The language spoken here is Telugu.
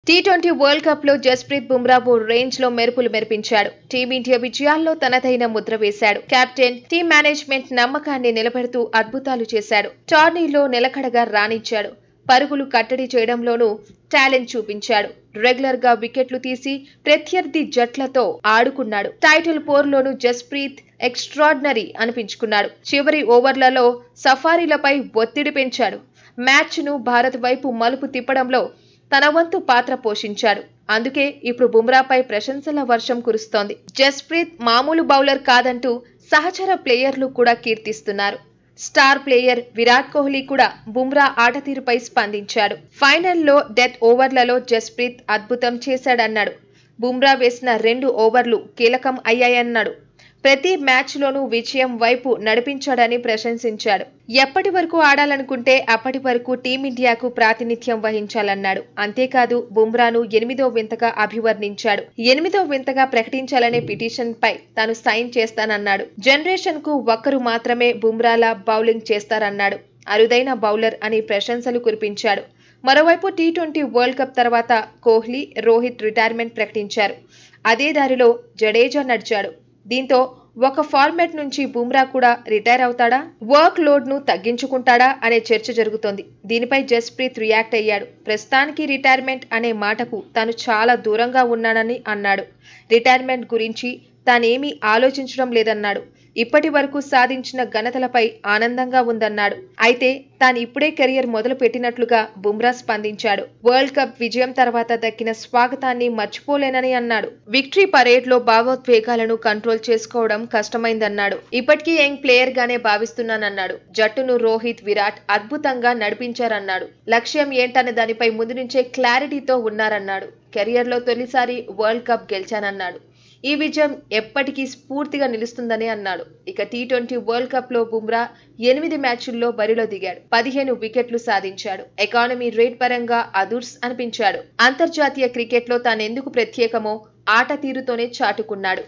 టీ20 వరల్డ్ కప్ లో జస్ప్రీత్ బుమ్రా ఓ రేంజ్ లో మెరుపులు మెరిపించాడు. టీమిండియా విజయాల్లో తనదైన ముద్ర వేశాడు. కెప్టెన్, టీం మేనేజ్మెంట్ నమ్మకాన్ని నిలబెడుతూ అద్భుతాలు చేశాడు. టోర్నీలో నిలకడగా రాణించాడు. పరుగులు కట్టడి చేయడంలోనూ టాలెంట్ చూపించాడు. రెగ్యులర్ గా వికెట్లు తీసి ప్రత్యర్థి జట్లతో ఆడుకున్నాడు. టైటిల్ పోరులోనూ జస్ప్రీత్ ఎక్స్ట్రార్డినరీ అనిపించుకున్నాడు. చివరి ఓవర్లలో సఫారీలపై ఒత్తిడి పెంచాడు. మ్యాచ్ ను భారత్ వైపు మలుపు తిప్పడంలో తన వంతు పాత్ర పోషించాడు. అందుకే ఇప్పుడు బుమ్రాపై ప్రశంసల వర్షం కురుస్తోంది. జస్ప్రీత్ మామూలు బౌలర్ కాదంటూ సహచర ప్లేయర్లు కూడా కీర్తిస్తున్నారు. స్టార్ ప్లేయర్ విరాట్ కోహ్లీ కూడా బుమ్రా ఆటతీరుపై స్పందించాడు. ఫైనల్లో డెత్ ఓవర్లలో జస్ప్రీత్ అద్భుతం చేశాడన్నాడు. బుమ్రా వేసిన 2 ఓవర్లు కీలకం అయ్యాయన్నాడు. ప్రతి మ్యాచ్లోనూ విజయం వైపు నడిపించాడని ప్రశంసించాడు. ఎప్పటి వరకు ఆడాలనుకుంటే అప్పటి వరకు టీమిండియాకు ప్రాతినిధ్యం వహించాలన్నాడు. అంతేకాదు బుమ్రాను 8వ వింతగా అభివర్ణించాడు. 8వ వింతగా ప్రకటించాలనే పిటిషన్ పై తాను సైన్ చేస్తానన్నాడు. జనరేషన్ కు ఒక్కరు మాత్రమే బుమ్రాలా బౌలింగ్ చేస్తారన్నాడు. అరుదైన బౌలర్ అని ప్రశంసలు కురిపించాడు. మరోవైపు టీ20 వరల్డ్ కప్ తర్వాత కోహ్లీ, రోహిత్ రిటైర్మెంట్ ప్రకటించారు. అదే దారిలో జడేజా నడిచాడు. దీంతో ఒక ఫార్మాట్ నుంచి బుమ్రా కూడా రిటైర్ అవుతాడా, వర్క్ లోడ్ ను తగ్గించుకుంటాడా అనే చర్చ జరుగుతోంది. దీనిపై జస్ప్రీత్ రియాక్ట్ అయ్యాడు. ప్రస్తుతానికి రిటైర్మెంట్ అనే మాటకు తాను చాలా దూరంగా ఉన్నానని అన్నాడు. రిటైర్మెంట్ గురించి తానేమీ ఆలోచించడం లేదన్నాడు. ఇప్పటి వరకు సాధించిన ఘనతలపై ఆనందంగా ఉందన్నాడు. అయితే తాను ఇప్పుడే కెరియర్ మొదలు పెట్టినట్లుగా బుమ్రా స్పందించాడు. వరల్డ్ కప్ విజయం తర్వాత దక్కిన స్వాగతాన్ని మర్చిపోలేనని అన్నాడు. విక్టరీ పరేడ్ లో భావోద్వేగాలను కంట్రోల్ చేసుకోవడం కష్టమైందన్నాడు. ఇప్పటికీ యంగ్ ప్లేయర్ గానే భావిస్తున్నానన్నాడు. జట్టును రోహిత్, విరాట్ అద్భుతంగా నడిపించారన్నాడు. లక్ష్యం ఏంటనే దానిపై ముందు నుంచే క్లారిటీతో ఉన్నారన్నాడు. కెరియర్ లో తొలిసారి వరల్డ్ కప్ గెలిచానన్నాడు. ఈ విజయం ఎప్పటికీ స్ఫూర్తిగా నిలుస్తుందని అన్నాడు. ఇక టీ20 వరల్డ్ కప్ లో బుమ్రా 8 మ్యాచ్ల్లో బరిలో దిగాడు. 15 వికెట్లు సాధించాడు. ఎకానమీ రేట్ పరంగా అదుర్స్ అనిపించాడు. అంతర్జాతీయ క్రికెట్ లో తానెందుకు ప్రత్యేకమో ఆట తీరుతోనే చాటుకున్నాడు.